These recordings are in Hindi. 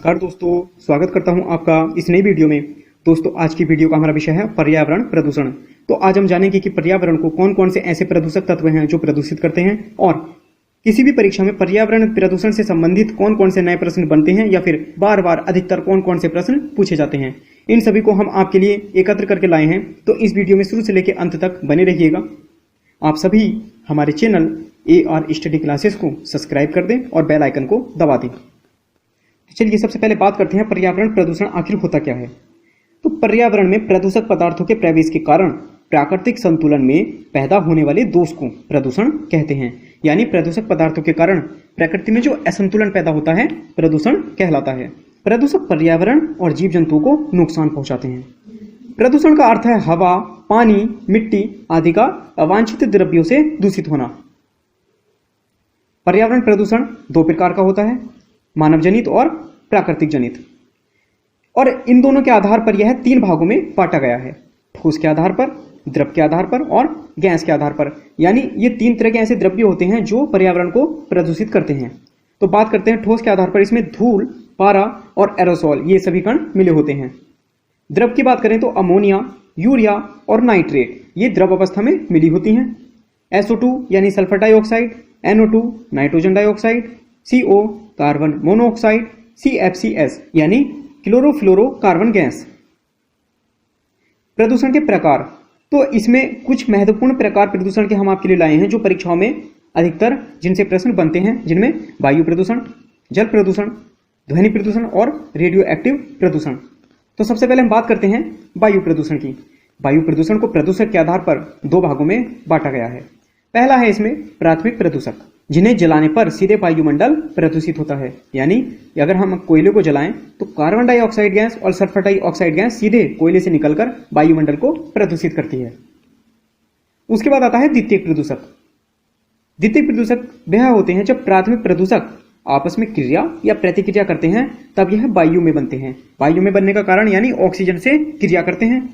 नमस्कार दोस्तों, स्वागत करता हूं आपका इस नई वीडियो में। दोस्तों, आज की वीडियो का हमारा विषय है पर्यावरण प्रदूषण। तो आज हम जानेंगे कि पर्यावरण को कौन कौन से ऐसे प्रदूषक तत्व हैं जो प्रदूषित करते हैं, और किसी भी परीक्षा में पर्यावरण प्रदूषण से संबंधित कौन कौन से नए प्रश्न बनते हैं या फिर बार बार अधिकतर कौन कौन से प्रश्न पूछे जाते हैं। इन सभी को हम आपके लिए एकत्र करके लाए हैं, तो इस वीडियो में शुरू से लेकर अंत तक बने रहिएगा। आप सभी हमारे चैनल AR स्टडी क्लासेस को सब्सक्राइब कर दें और बेल आइकन को दबा दें। चलिए सबसे पहले बात करते हैं पर्यावरण प्रदूषण आखिर होता क्या है। तो पर्यावरण में प्रदूषक पदार्थों के प्रवेश के कारण प्राकृतिक संतुलन में पैदा होने वाले दोष को प्रदूषण कहते हैं। यानी प्रदूषक पदार्थों के कारण प्रकृति में जो असंतुलन पैदा होता है प्रदूषण कहलाता है। प्रदूषक पर्यावरण और जीव जंतुओं को नुकसान पहुंचाते हैं। प्रदूषण का अर्थ है हवा, पानी, मिट्टी आदि का अवांछित द्रव्यों से दूषित होना। पर्यावरण प्रदूषण दो प्रकार का होता है, मानव जनित और प्राकृतिक जनित। और इन दोनों के आधार पर यह तीन भागों में बांटा गया है, ठोस के आधार पर, द्रव के आधार पर और गैस के आधार पर। यानी ये तीन तरह के ऐसे द्रव्य होते हैं जो पर्यावरण को प्रदूषित करते हैं। तो बात करते हैं ठोस के आधार पर, इसमें धूल, पारा और एरोसोल ये सभी कण मिले होते हैं। द्रव की बात करें तो अमोनिया, यूरिया और नाइट्रेट ये द्रव अवस्था में मिली होती हैं। SO2 यानी sulphur dioxide, NO2 nitrogen dioxide, CO carbon monoxide, CFCS यानी क्लोरोफ्लोरोकार्बन गैस। प्रदूषण के प्रकार, तो इसमें कुछ महत्वपूर्ण प्रकार प्रदूषण के हम आपके लिए लाए हैं जो परीक्षाओं में अधिकतर जिनसे प्रश्न बनते हैं, जिनमें वायु प्रदूषण, जल प्रदूषण, ध्वनि प्रदूषण और रेडियो एक्टिव प्रदूषण। तो सबसे पहले हम बात करते हैं वायु प्रदूषण की। वायु प्रदूषण को प्रदूषक के आधार पर दो भागों में बांटा गया है। पहला है इसमें प्राथमिक प्रदूषक, जिन्हें जलाने पर सीधे वायुमंडल प्रदूषित होता है। यानी अगर हम कोयले को जलाएं तो कार्बन डाइऑक्साइड गैस और सल्फर डाइऑक्साइड गैस सीधे कोयले से निकलकर वायुमंडल को प्रदूषित करती है। उसके बाद आता है द्वितीयक प्रदूषक। द्वितीयक प्रदूषक वह होते हैं जब प्राथमिक प्रदूषक आपस में क्रिया या प्रतिक्रिया करते हैं, तब यह वायु में बनते हैं। वायु में बनने का कारण यानी ऑक्सीजन से क्रिया करते हैं।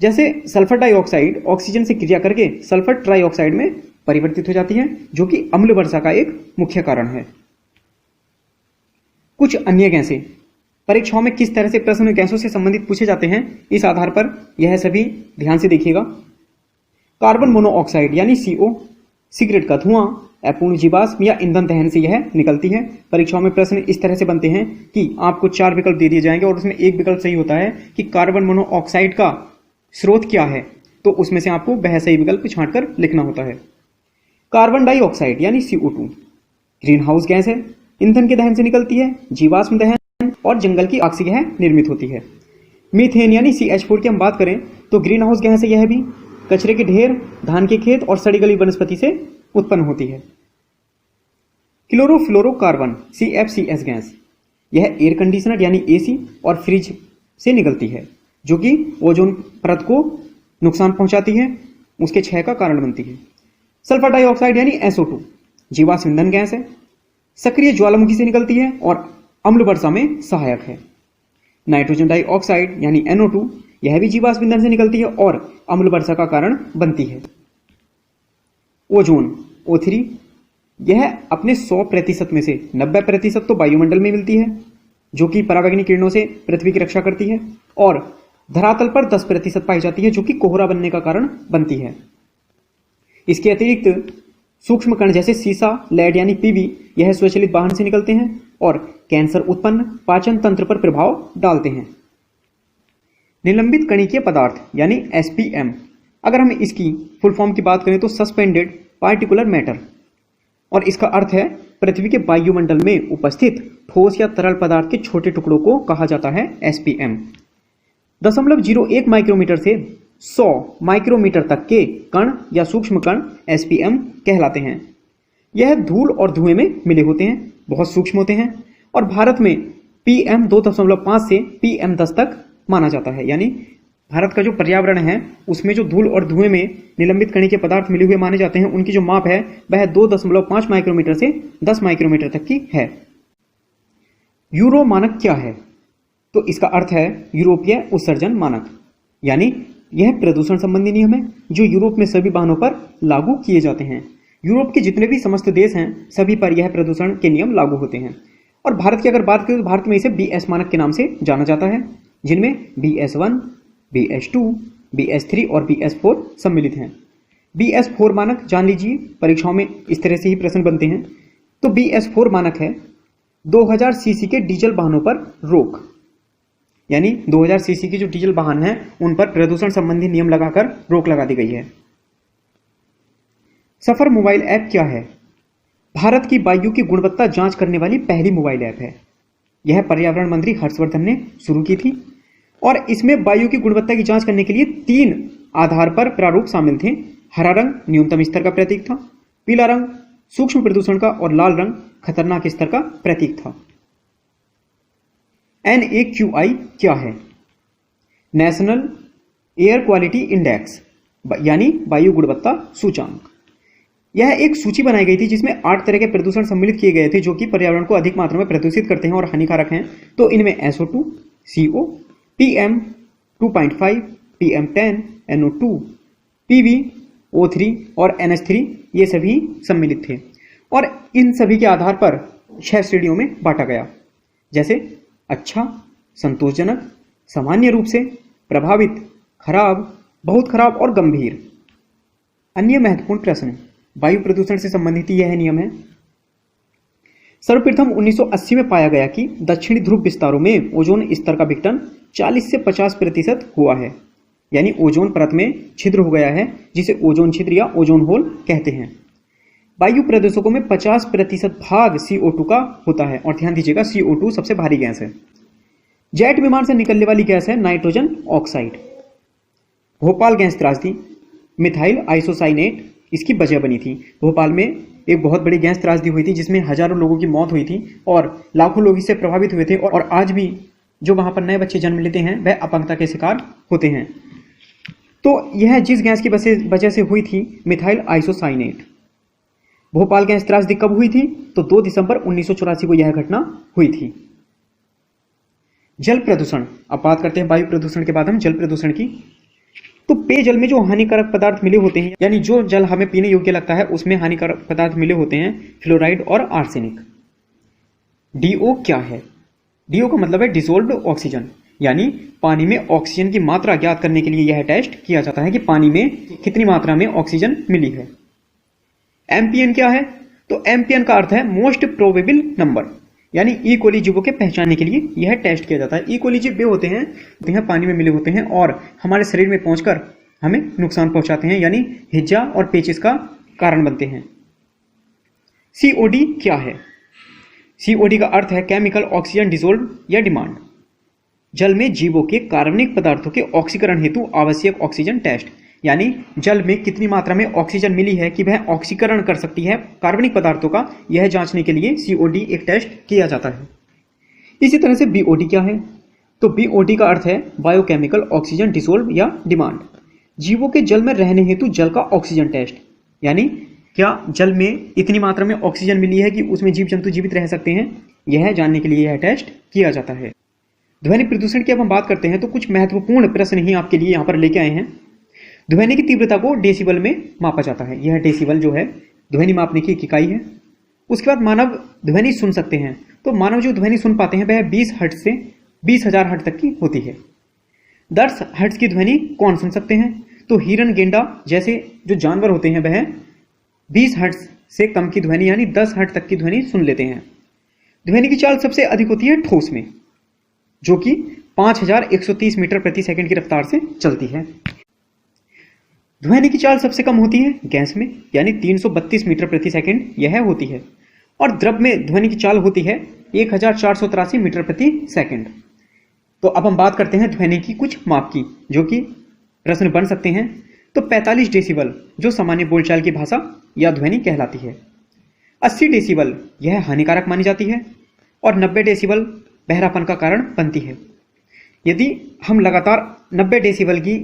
जैसे सल्फर डाइऑक्साइड ऑक्सीजन से क्रिया करके सल्फर ट्राइऑक्साइड में परिवर्तित हो जाती है, जो कि अम्ल वर्षा का एक मुख्य कारण है। कुछ अन्य गैसें, परीक्षाओं में किस तरह से प्रश्न गैसों से संबंधित पूछे जाते हैं, इस आधार पर यह सभी ध्यान से देखिएगा। कार्बन मोनोऑक्साइड यानी CO, सिगरेट का धुआं, अपूर्ण जीवाश्म या ईंधन दहन से यह निकलती है। परीक्षाओं में प्रश्न इस तरह से बनते हैं कि आपको 4 विकल्प दे दिए जाएंगे और उसमें एक विकल्प सही होता है कि कार्बन मोनोऑक्साइड का स्रोत क्या है, तो उसमें से आपको वह सही विकल्प छांटकर लिखना होता है। कार्बन डाइऑक्साइड यानी CO2 ग्रीन हाउस गैस है, ईंधन के दहन से निकलती है, जीवाश्म दहन और जंगल की आग से यह निर्मित होती है। मीथेन यानी CH4 की हम बात करें तो ग्रीन हाउस गैस है, यह भी कचरे के ढेर, धान के खेत और सड़ी गली वनस्पति से उत्पन्न होती है। क्लोरोफ्लोरोकार्बन CFCS गैस, यह एयर कंडीशनर यानी AC और फ्रिज से निकलती है, जो कि ओजोन परत को नुकसान पहुंचाती है, उसके क्षय का कारण बनती है। सल्फर डाइऑक्साइड यानी SO2 जीवाश्म ईंधन गैस है, सक्रिय ज्वालामुखी से निकलती है और अम्ल वर्षा में सहायक है। नाइट्रोजन डाइऑक्साइड यानी NO2 यह भी जीवाश्म ईंधन से निकलती है और अम्ल वर्षा का कारण बनती है। ओजोन O3 यह अपने 100% में से 90% तो वायुमंडल में मिलती है, जो कि पराबैंगनी किरणों से पृथ्वी की रक्षा करती है, और धरातल पर 10% पाई जाती है, जो कि कोहरा बनने का कारण बनती है। इसके अतिरिक्त सूक्ष्म कण जैसे सीसा, लेड यानी PB यह स्वचालित वाहन से निकलते हैं और कैंसर उत्पन्न पाचन तंत्र पर प्रभाव डालते हैं। निलंबित कणिकीय पदार्थ यानी SPM, अगर हम इसकी फुल फॉर्म की बात करें तो सस्पेंडेड पार्टिकुलर मैटर, और इसका अर्थ है पृथ्वी के वायुमंडल में उपस्थित ठोस या तरल पदार्थ के छोटे टुकड़ों को कहा जाता है SPM। 0.01 माइक्रोमीटर से 100 माइक्रोमीटर तक के कण या सूक्ष्म कण SPM कहलाते हैं। यह धूल और धुएं में मिले होते हैं, बहुत सूक्ष्म होते हैं, और भारत में PM 2.5 से PM 10 तक माना जाता है। यानी भारत का जो पर्यावरण है उसमें जो धूल और धुएं में निलंबित कणिकीय पदार्थ मिले हुए माने जाते हैं, उनकी जो माप है वह 2.5 माइक्रोमीटर से 10 माइक्रोमीटर तक की है। यूरो मानक क्या है? तो इसका अर्थ है यूरोपीय उत्सर्जन मानक। यानी यह प्रदूषण संबंधी नियम है जो यूरोप में सभी वाहनों पर लागू किए जाते हैं। यूरोप के जितने भी समस्त देश हैं सभी पर यह प्रदूषण के नियम लागू होते हैं। और भारत की अगर बात करें तो भारत में इसे BS मानक के नाम से जाना जाता है, जिनमें BS1, BS2, BS3 और BS4 सम्मिलित हैं। BS4 मानक जान लीजिए, परीक्षाओं में इस तरह से ही प्रश्न बनते हैं। तो BS4 मानक है 2000 सीसी के डीजल वाहनों पर रोक, यानी 2000 सीसी के जो डीजल वाहन हैं उन पर प्रदूषण संबंधी नियम लगाकर रोक लगा दी गई है। सफर मोबाइल ऐप क्या है? भारत की वायु की गुणवत्ता जांच करने वाली पहली मोबाइल ऐप है। यह पर्यावरण मंत्री हर्षवर्धन ने शुरू की थी और इसमें वायु की गुणवत्ता की जांच करने के लिए 3 आधार पर प्रारूप शामिल थे। हरा रंग न्यूनतम स्तर का प्रतीक था, पीला रंग सूक्ष्म प्रदूषण का और लाल रंग खतरनाक स्तर का प्रतीक था। NAQI क्या है? नेशनल एयर क्वालिटी इंडेक्स, यानी वायु गुणवत्ता सूचांक। यह एक सूची बनाई गई थी जिसमें 8 तरह के प्रदूषण सम्मिलित किए गए थे जो कि पर्यावरण को अधिक मात्रा में प्रदूषित करते हैं और हानिकारक हैं। तो इनमें SO2, CO, PM2.5, PM10, NO2, PV, O3 और NH3 ये सभी सम्मिलित थे और इन सभी के आधार पर 6 श्रेणियों में बांटा गया, जैसे अच्छा, संतोषजनक, सामान्य रूप से, प्रभावित, खराब, बहुत खराब और गंभीर। अन्य महत्वपूर्ण प्रश्न, वायु प्रदूषण से संबंधित यह नियम है। सर्वप्रथम 1980 में पाया गया कि दक्षिणी ध्रुव विस्तारों में ओजोन स्तर का विघटन 40 से 50% हुआ है, यानी ओजोन परत में छिद्र हो गया है जिसे ओजोन छिद्र या ओजोन होल कहते हैं। वायु प्रदूषकों में 50% भाग CO2 का होता है और ध्यान दीजिएगा CO2 सबसे भारी गैस है। जेट विमान से निकलने वाली गैस है नाइट्रोजन ऑक्साइड। भोपाल गैस त्रासदी, मिथाइल आइसोसाइनेट इसकी वजह बनी थी। भोपाल में एक बहुत बड़ी गैस त्रासदी हुई थी जिसमें हजारों लोगों की मौत हुई थी और लाखों लोग इससे प्रभावित हुए थे और आज भी जो वहां पर नए बच्चे जन्म लेते हैं वह अपंगता के शिकार होते हैं। तो यह जिस गैस की वजह से हुई थी, मिथाइल आइसोसाइनेट। भोपाल गैस त्रासदी कब हुई थी? तो 2 दिसंबर 1984 को यह घटना हुई थी। जल प्रदूषण, अब बात करते हैं वायु प्रदूषण के बाद हम जल प्रदूषण की। तो पेयजल में जो हानिकारक पदार्थ मिले होते हैं, यानी जो जल हमें पीने योग्य लगता है उसमें हानिकारक पदार्थ मिले होते हैं, फ्लोराइड और आर्सेनिक। DO क्या है? DO का मतलब है डिसोल्व्ड ऑक्सीजन, यानी पानी में ऑक्सीजन की मात्रा ज्ञात करने के लिए यह टेस्ट किया जाता है कि पानी में कितनी मात्रा में ऑक्सीजन मिली है। MPN क्या है? तो MPN का अर्थ है मोस्ट प्रोबेबल नंबर, यानी ई कोली जीवों के पहचानने के लिए यह टेस्ट किया जाता है। ई कोली जीव वे होते हैं पानी में मिले होते हैं और हमारे शरीर में पहुंचकर हमें नुकसान पहुंचाते हैं, यानी हिज्जा और पेचिस का कारण बनते हैं। COD क्या है? COD का अर्थ है केमिकल ऑक्सीजन डिसोल्व या डिमांड। जल में जीवों के कार्बनिक पदार्थों के ऑक्सीकरण हेतु आवश्यक ऑक्सीजन टेस्ट, यानी जल में कितनी मात्रा में ऑक्सीजन मिली है कि वह ऑक्सीकरण कर सकती है कार्बनिक पदार्थों का, यह जांचने के लिए COD एक टेस्ट किया जाता है। इसी तरह से BOD क्या है? तो BOD का अर्थ है बायोकेमिकल ऑक्सीजन डिसोल्व या डिमांड। जीवों के जल में रहने हेतु जल का ऑक्सीजन टेस्ट, यानी क्या जल में इतनी मात्रा में ऑक्सीजन मिली है कि उसमें जीव जंतु जीवित रह सकते हैं, यह जानने के लिए यह टेस्ट किया जाता है। ध्वनि प्रदूषण की अब हम बात करते हैं तो कुछ महत्वपूर्ण प्रश्न ही आपके लिए यहाँ पर लेके आए हैं। ध्वनि की तीव्रता को डेसिबल में मापा जाता है। यह डेसिबल जो है ध्वनि मापने की एक इकाई है। उसके बाद मानव ध्वनि सुन सकते हैं, तो मानव जो ध्वनि सुन पाते हैं वह 20 हर्ट्ज से 20,000 हर्ट्ज तक की होती है। 10 हर्ट्ज की ध्वनि कौन सुन सकते हैं? तो हिरन, गेंडा जैसे जो जानवर होते हैं वह 20 हर्ट्ज से कम की ध्वनि यानी 10 हर्ट्ज तक की ध्वनि सुन लेते हैं। ध्वनि की चाल सबसे अधिक होती है ठोस में, जो कि 5130 मीटर प्रति सेकंड की रफ्तार से चलती है। ध्वनि की चाल सबसे कम होती है गैस में, यानी 332 मीटर प्रति सेकंड यह होती है, और द्रव में ध्वनि की चाल होती है 1483 मीटर प्रति सेकंड। तो अब हम बात करते हैं ध्वनि की कुछ माप की, जो कि प्रश्न बन सकते हैं। तो 45 डेसिबल जो सामान्य बोलचाल की भाषा या ध्वनि कहलाती है। 80 डेसिबल यह हानिकारक मानी जाती है और 90 डेसिबल बहरापन का कारण बनती है। यदि हम लगातार 90 डेसिबल की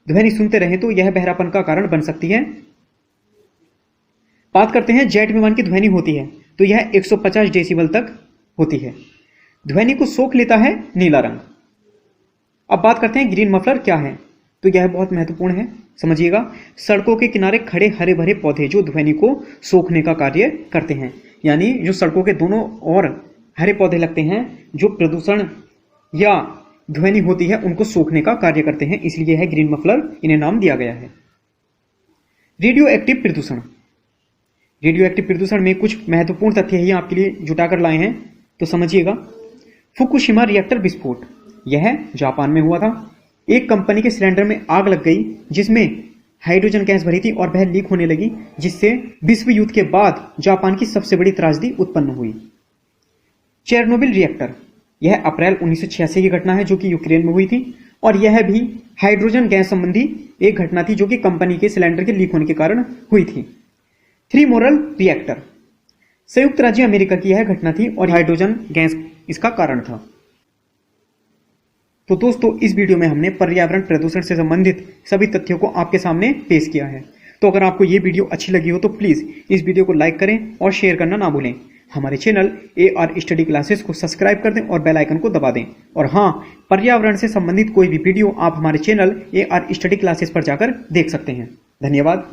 ध्वनि सुनते रहें तो यह बहरापन का कारण बन सकती है। बात करते हैं जेट विमान की ध्वनि होती है तो यह 150 डेसिबल तक होती है। ध्वनि को सोख लेता है नीला रंग। अब बात करते हैं ग्रीन मफलर क्या है, तो यह बहुत महत्वपूर्ण है, समझिएगा। सड़कों के किनारे खड़े हरे भरे पौधे जो ध्वनि को सोखने का कार्य करते हैं, यानी जो सड़कों के दोनों ओर हरे पौधे लगते हैं जो प्रदूषण या ध्वनि होती है उनको सोखने का कार्य करते हैं, इसलिए है ग्रीन मफलर, इन्हें नाम दिया गया है। रेडियो एक्टिव प्रदूषण। रेडियो एक्टिव प्रदूषण में कुछ महत्वपूर्ण तथ्य ही आपके लिए जुटाकर लाए हैं, तो समझिएगा। फुकुशिमा रिएक्टर विस्फोट, यह जापान में हुआ था। एक कंपनी के सिलेंडर में आग लग गई जिसमें हाइड्रोजन गैस भरी थी और वह लीक होने लगी, जिससे विश्व युद्ध के बाद जापान की सबसे बड़ी त्रासदी उत्पन्न हुई। चेरनोबिल रिएक्टर, यह अप्रैल 1986 की घटना है जो कि यूक्रेन में हुई थी, और यह भी हाइड्रोजन गैस संबंधी एक घटना थी जो कि कंपनी के सिलेंडर के लीक होने के कारण हुई थी। थ्री मोरल रिएक्टर, संयुक्त राज्य अमेरिका की यह घटना थी और हाइड्रोजन गैस इसका कारण था। तो दोस्तों, इस वीडियो में हमने पर्यावरण प्रदूषण से संबंधित सभी तथ्यों को आपके सामने पेश किया है। तो अगर आपको ये वीडियो अच्छी लगी हो तो प्लीज इस वीडियो को लाइक करें और शेयर करना ना भूलें। हमारे चैनल AR स्टडी क्लासेस को सब्सक्राइब कर दें और बेल आइकन को दबा दें। और हाँ, पर्यावरण से संबंधित कोई भी वीडियो आप हमारे चैनल AR स्टडी क्लासेस पर जाकर देख सकते हैं। धन्यवाद।